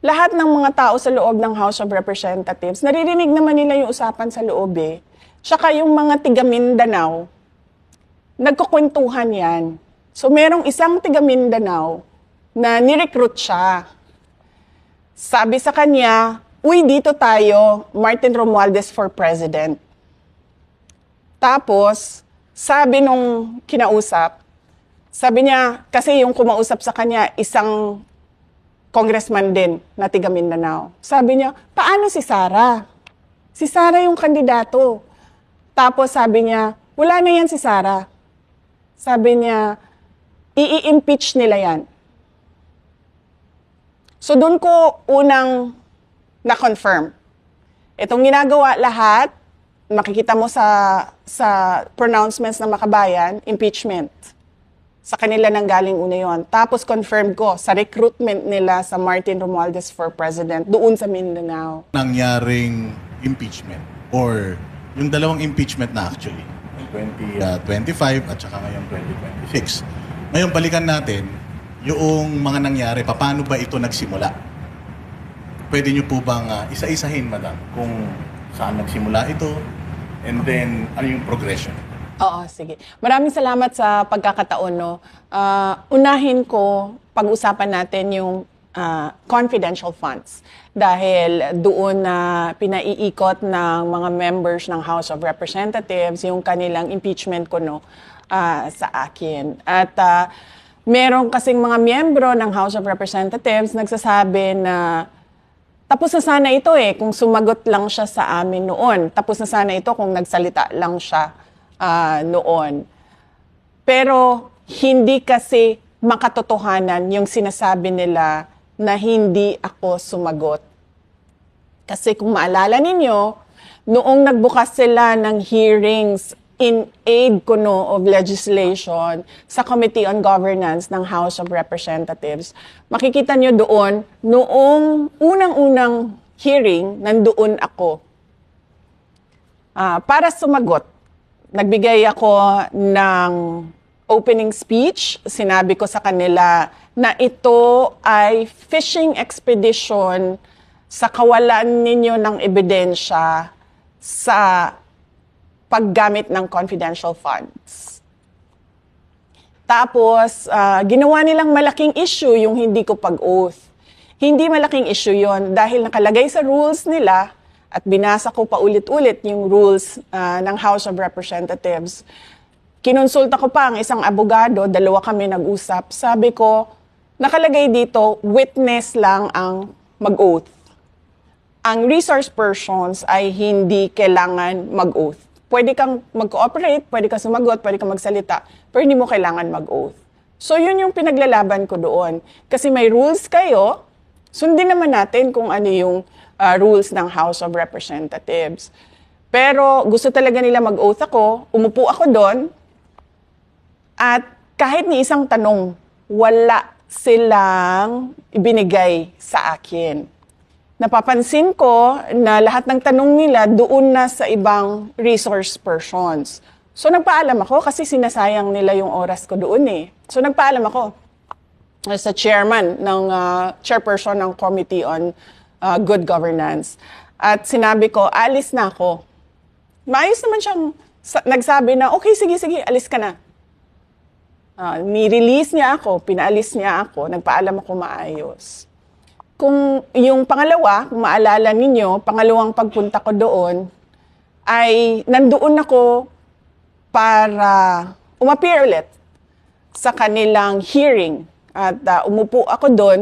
lahat ng mga tao sa loob ng House of Representatives, naririnig naman nila yung usapan sa loob eh. Tsaka yung mga tiga Mindanao, nagkukwentuhan yan. So merong isang tiga Mindanao na nirecruit siya. Sabi sa kanya, uy, dito tayo, Martin Romualdez for President. Tapos, sabi nung kinausap, sabi niya, kasi yung kumausap sa kanya, isang congressman din na tiga Mindanao. Sabi niya, paano si Sara? Si Sara yung kandidato. Tapos sabi niya, wala na yan si Sara. Sabi niya, i-impeach nila yan. So doon ko unang na-confirm. Itong ginagawa lahat, makikita mo sa pronouncements ng Makabayan, impeachment. Sa kanila nang galing una yun. Tapos confirm ko sa recruitment nila sa Martin Romualdez for President doon sa Mindanao. Nangyaring impeachment or yung dalawang impeachment na actually, yung 2025 at saka ngayong 2026. Ngayon balikan natin yung mga nangyari, paano ba ito nagsimula? Pwede nyo po bang isa-isahin, madam, kung saan nagsimula ito and then ano yung progression? Oo, sige. Maraming salamat sa pagkakataon. No? Unahin ko, pag-usapan natin yung confidential funds. Dahil doon na pinaiikot ng mga members ng House of Representatives yung kanilang impeachment ko sa akin. At meron kasing mga miyembro ng House of Representatives nagsasabi na tapos na sana ito kung sumagot lang siya sa amin noon. Tapos na sana ito kung nagsalita lang siya noon. Pero hindi kasi makatotohanan yung sinasabi nila na hindi ako sumagot. Kasi kung maalala ninyo, noong nagbukas sila ng hearings in aid of legislation sa Committee on Governance ng House of Representatives, makikita nyo doon, noong unang-unang hearing, nandoon ako para sumagot. Nagbigay ako ng opening speech. Sinabi ko sa kanila na ito ay fishing expedition sa kawalan ninyo ng ebidensya sa paggamit ng confidential funds. Tapos, ginawa nilang malaking issue yung hindi ko pag-oath. Hindi malaking issue yon dahil nakalagay sa rules nila at binasa ko pa ulit-ulit yung rules ng House of Representatives. Kinonsulta ko pa ang isang abogado, dalawa kami nag-usap. Sabi ko, nakalagay dito, witness lang ang mag-oath. Ang resource persons ay hindi kailangan mag-oath. Pwede kang mag-cooperate, pwede kang sumagot, pwede kang magsalita, pero hindi mo kailangan mag-oath. So yun yung pinaglalaban ko doon. Kasi may rules kayo, sundin naman natin kung ano yung rules ng House of Representatives. Pero gusto talaga nila mag-oath ako, umupo ako doon, at kahit ni isang tanong, wala silang ibinigay sa akin. Napapansin ko na lahat ng tanong nila doon na sa ibang resource persons. So nagpaalam ako kasi sinasayang nila yung oras ko doon So nagpaalam ako sa chairperson ng Committee on Good Governance. At sinabi ko, alis na ako. Maayos naman siyang nagsabi na, okay, sige, alis ka na. Ni-release niya ako, pinaalis niya ako, nagpaalam ako maayos. Kung yung pangalawa, kung maalala ninyo, pangalawang pagpunta ko doon, ay nandoon ako para umappear ulit sa kanilang hearing. At umupo ako doon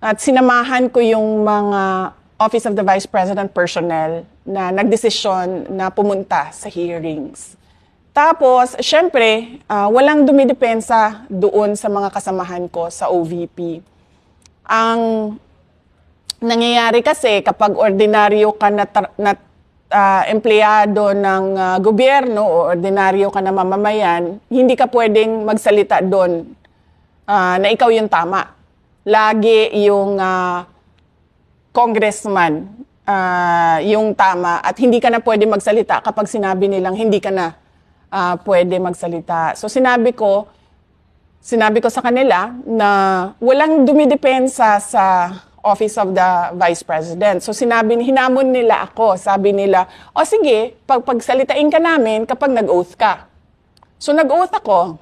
at sinamahan ko yung mga Office of the Vice President personnel na nagdesisyon na pumunta sa hearings. Tapos, syempre, walang dumidepensa doon sa mga kasamahan ko sa OVP. Ang nangyayari kasi kapag ordinaryo ka na empleyado ng gobyerno o ordinaryo ka na mamamayan, hindi ka pwedeng magsalita doon na ikaw yung tama. Lagi yung congressman yung tama at hindi ka na pwede magsalita kapag sinabi nilang hindi ka na pwede magsalita. So sinabi ko, sinabi ko sa kanila na walang dumidepensa sa Office of the Vice President. So hinamon nila ako. Sabi nila, o sige, pagsalitain ka namin kapag nag-oath ka. So nag-oath ako.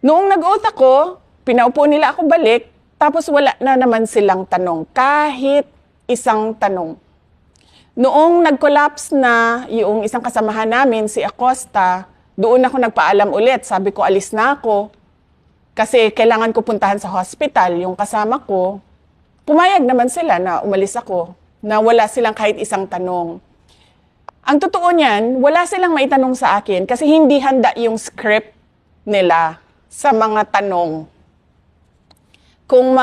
Noong nag-oath ako, pinaupo nila ako balik, tapos wala na naman silang tanong. Kahit isang tanong. Noong nag-collapse na yung isang kasamahan namin, si Acosta, doon ako nagpaalam ulit. Sabi ko, alis na ako. Kasi kailangan ko puntahan sa hospital yung kasama ko. Pumayag naman sila na umalis ako, na wala silang kahit isang tanong. Ang totoo niyan, wala silang maitanong sa akin kasi hindi handa yung script nila sa mga tanong. Kung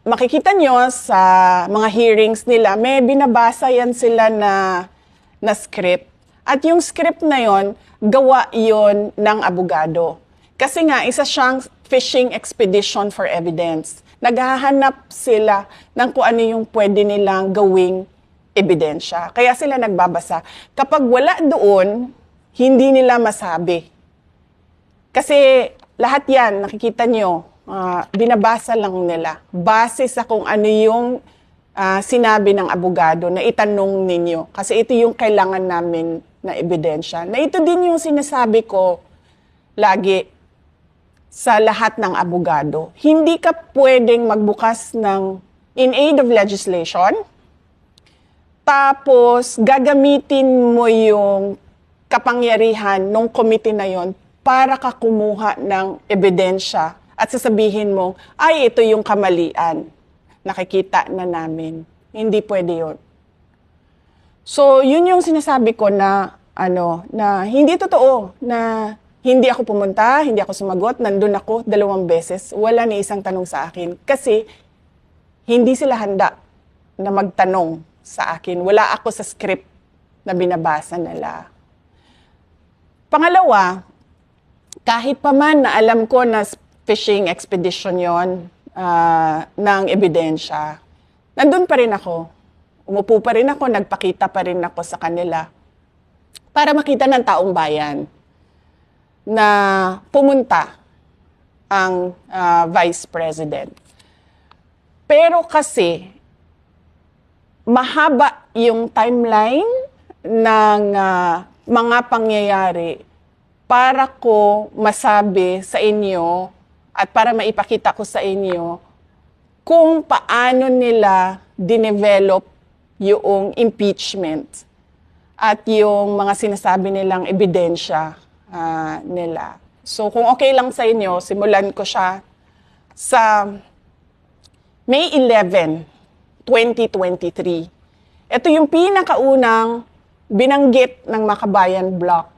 makikita nyo sa mga hearings nila, may binabasa yan sila na script. At yung script na yon, gawa yon ng abogado. Kasi nga, isa siyang fishing expedition for evidence. Naghahanap sila ng kung ano yung pwede nilang gawing ebidensya. Kaya sila nagbabasa. Kapag wala doon, hindi nila masabi. Kasi lahat yan, nakikita nyo, binabasa lang nila. Base sa kung ano yung sinabi ng abogado na itanong ninyo. Kasi ito yung kailangan namin na ebidensya. Na ito din yung sinasabi ko lagi sa lahat ng abogado. Hindi ka pwedeng magbukas ng in aid of legislation, tapos gagamitin mo yung kapangyarihan ng committee na yon para ka kumuha ng ebidensya at sasabihin mo, ay, ito yung kamalian. Nakikita na namin. Hindi pwede yun. So, yun yung sinasabi ko na, na hindi totoo, na hindi ako pumunta, hindi ako sumagot, nandun ako 2 beses, wala ni isang tanong sa akin. Kasi, hindi sila handa na magtanong sa akin. Wala ako sa script na binabasa nila. Pangalawa, kahit pa man na alam ko na fishing expedition yon ng ebidensya, nandun pa rin ako. Umupo pa rin ako, nagpakita pa rin ako sa kanila para makita ng taong bayan na pumunta ang Vice President. Pero kasi, mahaba yung timeline ng mga pangyayari para ko masabi sa inyo at para maipakita ko sa inyo kung paano nila dinevelop yung impeachment at yung mga sinasabi nilang ebidensya nila. So kung okay lang sa inyo, simulan ko siya sa May 11, 2023. Ito yung pinakaunang binanggit ng Makabayan Block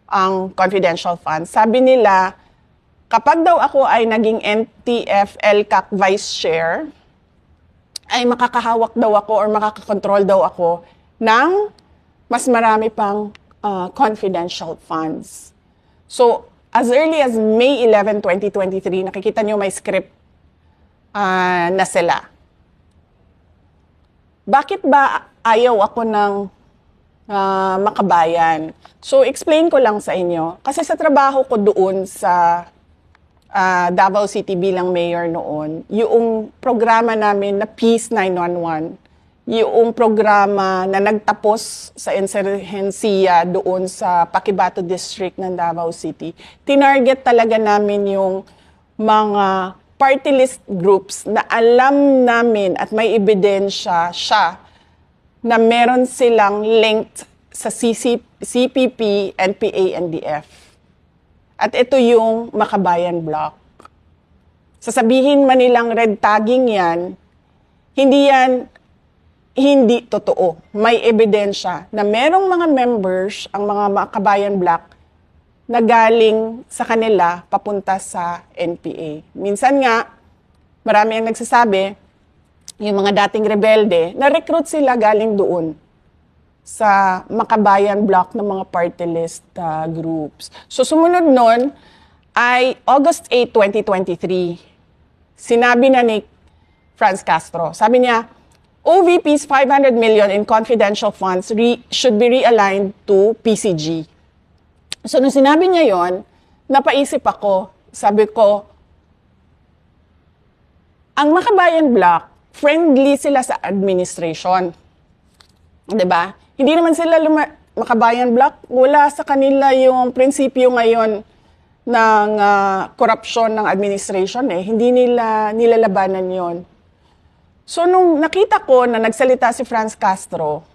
ang confidential funds. Sabi nila, kapag daw ako ay naging NTF-LCAC Vice Chair, ay makakahawak daw ako or makakakontrol daw ako ng mas marami pang confidential funds. So, as early as May 11, 2023, nakikita nyo may script na sila. Bakit ba ayaw ako ng Makabayan? So, explain ko lang sa inyo. Kasi sa trabaho ko doon sa Davao City bilang mayor noon, yung programa namin na Peace 911, yung programa na nagtapos sa insurhensiya doon sa Paquibato District ng Davao City, tinarget talaga namin yung mga party list groups na alam namin at may ebidensya siya na meron silang linked sa CPP, NPA, NDF. At ito yung Makabayan Block. Sasabihin man nilang red tagging yan, hindi totoo. May ebidensya na merong mga members, ang mga Makabayan Block, na galing sa kanila papunta sa NPA. Minsan nga, marami ang nagsasabi, yung mga dating rebelde, na-recruit sila galing doon sa Makabayan Block ng mga party list groups. So sumunod nun ay August 8, 2023. Sinabi na ni Franz Castro, sabi niya, OVP's 500 million in confidential funds should be realigned to PCG. So nung sinabi niya yon, napaisip ako, sabi ko, ang Makabayan Bloc, friendly sila sa administration. 'Di ba? Hindi naman sila Makabayan Bloc, wala sa kanila yung prinsipyo ngayon ng korupsyon ng administration eh. Hindi nila nilalabanan yon. So nung nakita ko na nagsalita si Franz Castro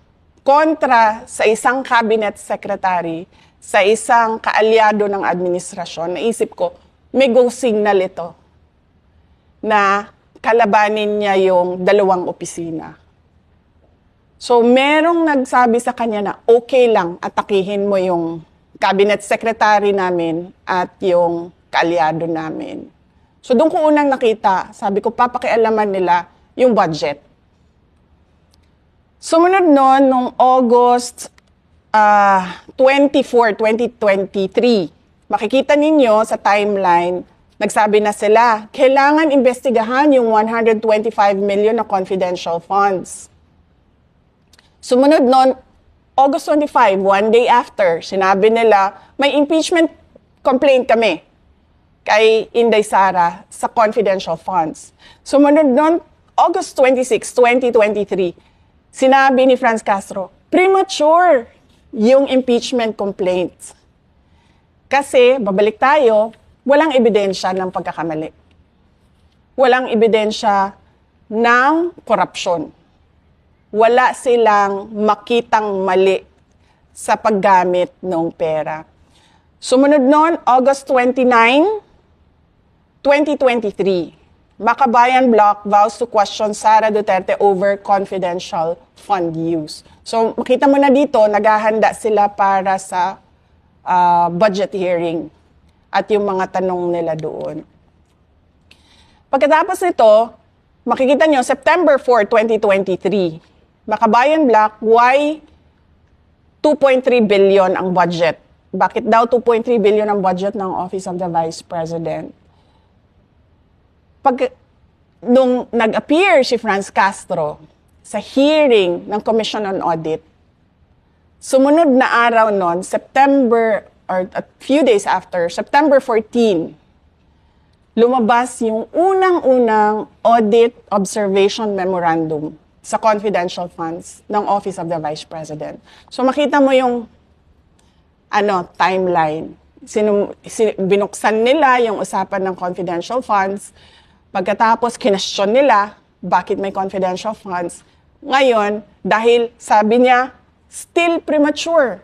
kontra sa isang cabinet secretary, sa isang kaalyado ng administrasyon, naisip ko, may go signal ito na kalabanin niya yung dalawang opisina. So merong nagsabi sa kanya na okay lang atakihin mo yung cabinet secretary namin at yung kaalyado namin. So doon ko unang nakita, sabi ko papakialaman nila yung budget. Sumunod noon, nung August 24, 2023, makikita ninyo sa timeline, nagsabi na sila, kailangan investigahan yung 125 million na confidential funds. Sumunod noon, August 25, one day after, sinabi nila, may impeachment complaint kami kay Inday Sara sa confidential funds. Sumunod noon, August 26, 2023, sinabi ni Franz Castro, premature yung impeachment complaint. Kasi, babalik tayo, walang ebidensya ng pagkakamali. Walang ebidensya ng korupsyon. Wala silang makitang mali sa paggamit ng pera. Sumunod noon, August 29, 2023, Makabayan Bloc vows to question Sara Duterte over confidential fund use. So, makita mo na dito, naghahanda sila para sa budget hearing at yung mga tanong nila doon. Pagkatapos nito, makikita nyo, September 4, 2023, Makabayan Bloc, why 2.3 billion ang budget? Bakit daw 2.3 billion ang budget ng Office of the Vice President? Nung nag-appear si Franz Castro sa hearing ng Commission on Audit, sumunod na araw nun, September, or a few days after, September 14, lumabas yung unang-unang Audit Observation Memorandum sa confidential funds ng Office of the Vice President. So makita mo yung timeline. Binuksan nila yung usapan ng confidential funds. Pagkatapos, kinestyon nila bakit may confidential funds. Ngayon, dahil sabi niya, still premature.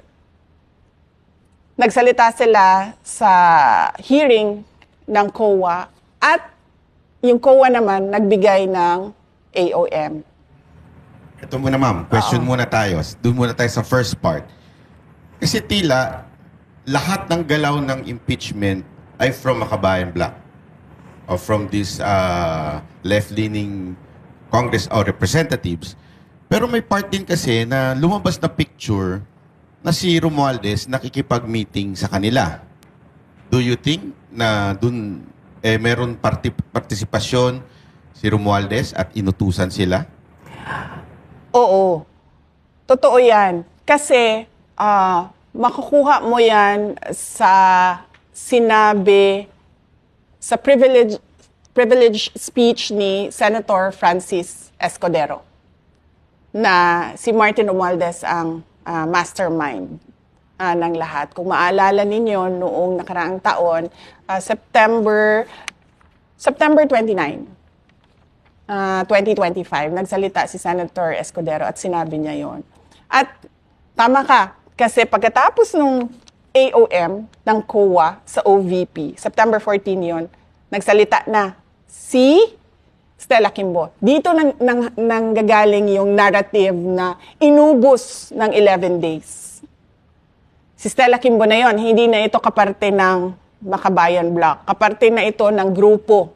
Nagsalita sila sa hearing ng COA at yung COA naman nagbigay ng AOM. Ito muna ma'am, question muna tayo. Doon muna tayo sa first part. Kasi tila, lahat ng galaw ng impeachment ay from Makabayan Bloc or from these left-leaning Congress or representatives. Pero may part din kasi na lumabas na picture na si Romualdez nakikipag-meeting sa kanila. Do you think na dun meron partisipasyon si Romualdez at inutusan sila? Oo. Totoo yan. Kasi makukuha mo yan sa sinabi sa privilege speech ni Senator Francis Escudero na si Martin Romualdez ang mastermind ng lahat. Kung maalala ninyo, noong nakaraang taon, September 29, 2025, nagsalita si Senator Escudero at sinabi niya yon. At tama ka, kasi pagkatapos nung AOM ng COA sa OVP, September 14 yon, nagsalita na si Stella Kimbo. Dito nanggagaling yung narrative na inubos ng 11 days. Si Stella Kimbo na yon, hindi na ito kaparte ng Makabayan Bloc. Kaparte na ito ng grupo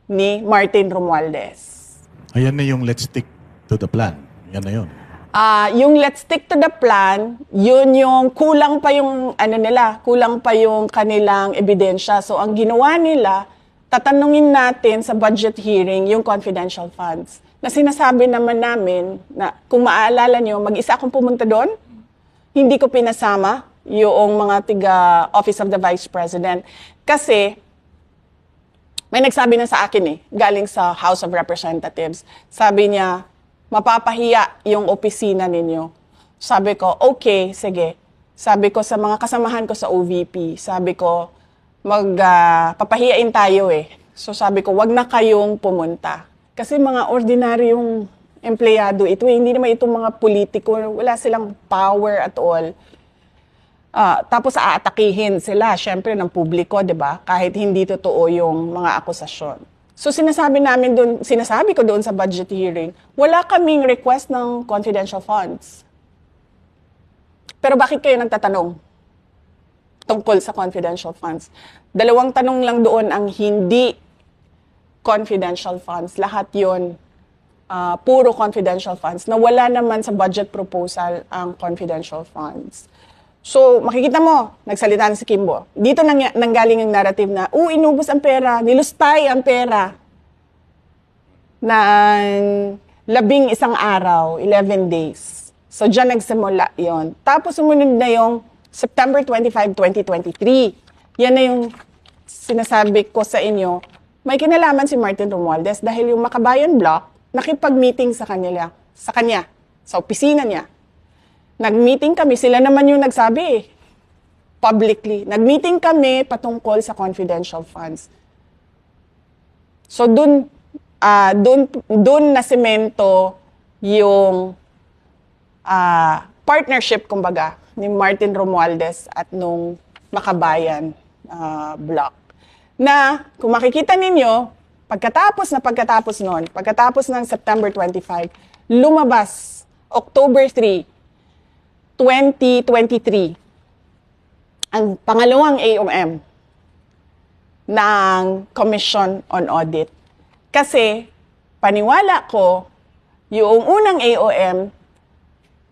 ni Martin Romualdez. Ayan na yung let's stick to the plan. Yan na yun. Yung let's stick to the plan, yun yung kulang pa yung kulang pa yung kanilang ebidensya. So ang ginawa nila, tatanungin natin sa budget hearing yung confidential funds. Na sinasabi naman namin na kung maaalala nyo, mag-isa akong pumunta doon, hindi ko pinasama yung mga tiga Office of the Vice President. Kasi may nagsabi na sa akin galing sa House of Representatives. Sabi niya, mapapahiya yung opisina ninyo. Sabi ko, okay, sige. Sabi ko sa mga kasamahan ko sa OVP, sabi ko, papahiyain tayo So sabi ko, wag na kayong pumunta. Kasi mga ordinaryong empleyado ito, hindi naman itong mga politiko, wala silang power at all. Tapos aatakihin sila, syempre, ng publiko, di ba? Kahit hindi totoo yung mga akusasyon. So sinasabi ko doon sa budget hearing, wala kaming request ng confidential funds. Pero bakit kayo nagtatanong tungkol sa confidential funds? Dalawang tanong lang doon ang hindi confidential funds. Lahat yon puro confidential funds na wala naman sa budget proposal ang confidential funds. So, makikita mo, nagsalita na si Kimbo. Dito nanggaling ang narrative na, inubos ang pera, nilustay ang pera ng 11 araw, 11 days. So, dyan nagsimula yon. Tapos, sumunod na yung September 25, 2023. Yan na yung sinasabi ko sa inyo. May kinalaman si Martin Romualdez dahil yung Makabayan Block, nakipag-meeting sa kanya, sa opisina niya. Nag-meeting kami, sila naman yung nagsabi publicly. Nag-meeting kami patungkol sa confidential funds. So dun na semento yung partnership, kumbaga, ni Martin Romualdez at nung Makabayan Block. Na kung makikita ninyo, pagkatapos ng September 25, lumabas October 3, 2023, ang pangalawang AOM ng Commission on Audit. Kasi paniwala ko, yung unang AOM,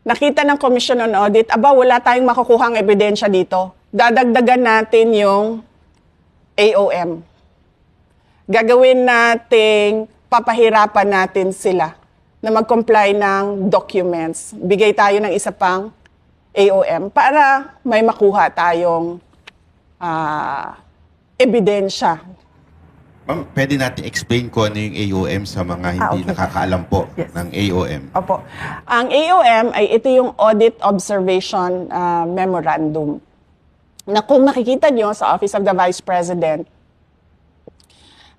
nakita ng Commission on Audit, wala tayong makukuhang ebidensya dito. Dadagdagan natin yung AOM. Gagawin nating papahirapan natin sila na mag-comply ng documents. Bigay tayo ng isa pang AOM para may makuha tayong ebidensya. Ma'am, pwede natin explain ko ano yung AOM sa mga hindi nakakaalam po ng AOM. Opo. Ang AOM ay ito yung Audit Observation Memorandum. Na kung makikita nyo sa Office of the Vice President,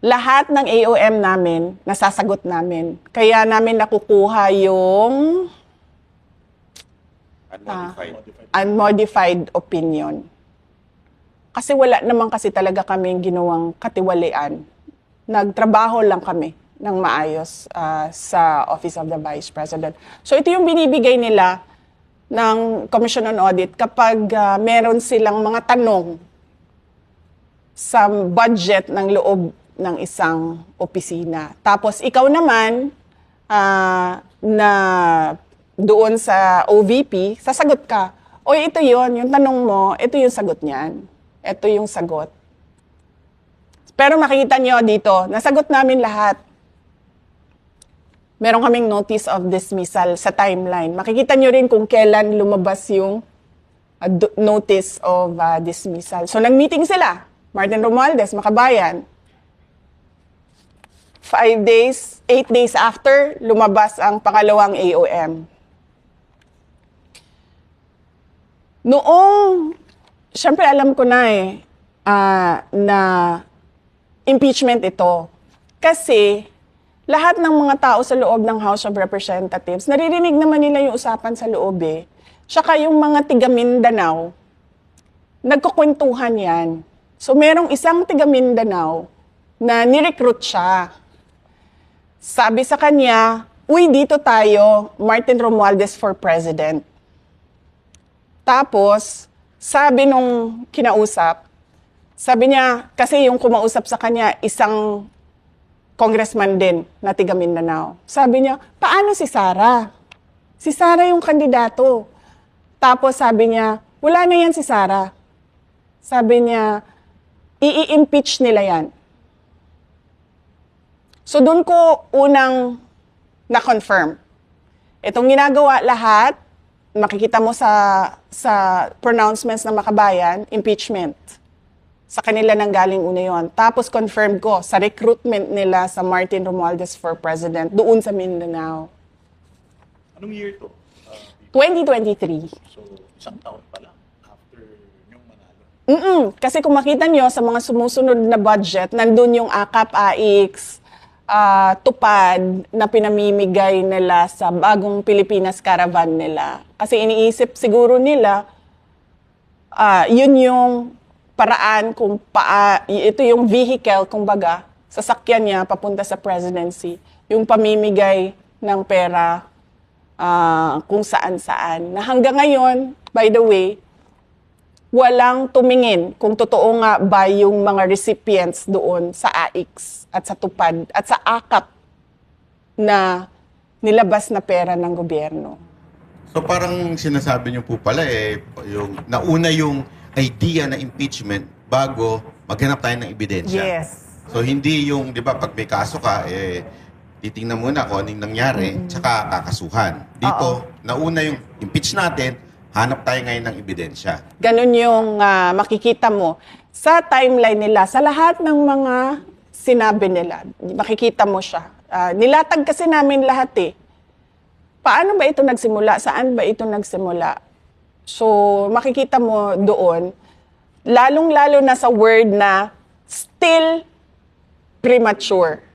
lahat ng AOM namin, nasasagot namin. Kaya namin nakukuha yung unmodified opinion. Kasi wala naman kasi talaga kaming ginawang katiwalian. Nagtrabaho lang kami ng maayos sa Office of the Vice President. So ito yung binibigay nila ng Commission on Audit kapag meron silang mga tanong sa budget ng loob ng isang opisina. Tapos ikaw naman na doon sa OVP, sasagot ka. O ito yon, yung tanong mo, ito yung sagot niyan. Ito yung sagot. Pero makikita nyo dito, nasagot namin lahat. Meron kaming notice of dismissal sa timeline. Makikita nyo rin kung kailan lumabas yung notice of dismissal. So, nag-meeting sila. Martin Romualdez, Makabayan. 8 days after, lumabas ang pangalawang AOM. Noong, syempre alam ko na na impeachment ito. Kasi, lahat ng mga tao sa loob ng House of Representatives, naririnig naman nila yung usapan sa loob Tsaka yung mga tiga Mindanao, nagkukwentuhan yan. So merong isang tiga Mindanao na nirecruit siya. Sabi sa kanya, dito tayo, Martin Romualdez for President. Tapos, sabi nung kinausap, sabi niya, kasi yung kumausap sa kanya, isang congressman din na tiga Mindanao. Sabi niya, paano si Sara? Si Sara yung kandidato. Tapos sabi niya, wala na yan si Sara. Sabi niya, i-impeach nila yan. So doon ko unang na-confirm. Itong ginagawa lahat makikita mo sa pronouncements ng Makabayan, impeachment. Sa kanila nang galing una yun. Tapos confirmed ko sa recruitment nila sa Martin Romualdez for President doon sa Mindanao. Anong year to? 2023. So, isang taon pa lang after yung manalo. Kasi kung makita nyo sa mga sumusunod na budget, nandun yung AKAP, AIX, tupad na pinamimigay nila sa bagong Pilipinas caravan nila. Kasi iniisip siguro nila, yun yung paraan kung ito yung vehicle, kumbaga, sasakyan niya papunta sa presidency. Yung pamimigay ng pera kung saan-saan. Na hanggang ngayon, by the way, walang tumingin kung totoo nga ba yung mga recipients doon sa AIX at sa tupad at sa AKAP na nilabas na pera ng gobyerno. So parang sinasabi niyo po pala yung nauna yung idea na impeachment bago maghanap tayo ng ebidensya. Yes. So hindi yung, 'di ba, pag may kaso ka titingnan muna kung anong nangyari tsaka kakasuhan. Dito, nauna yung impeach natin, hanap tayo ngayon ng ebidensya. Ganun yung makikita mo sa timeline nila, sa lahat ng mga sinabi nila. Makikita mo siya. Nilatag kasi namin lahat eh. Paano ba ito nagsimula? Saan ba ito nagsimula? So, makikita mo doon, lalong-lalo na sa word na still premature.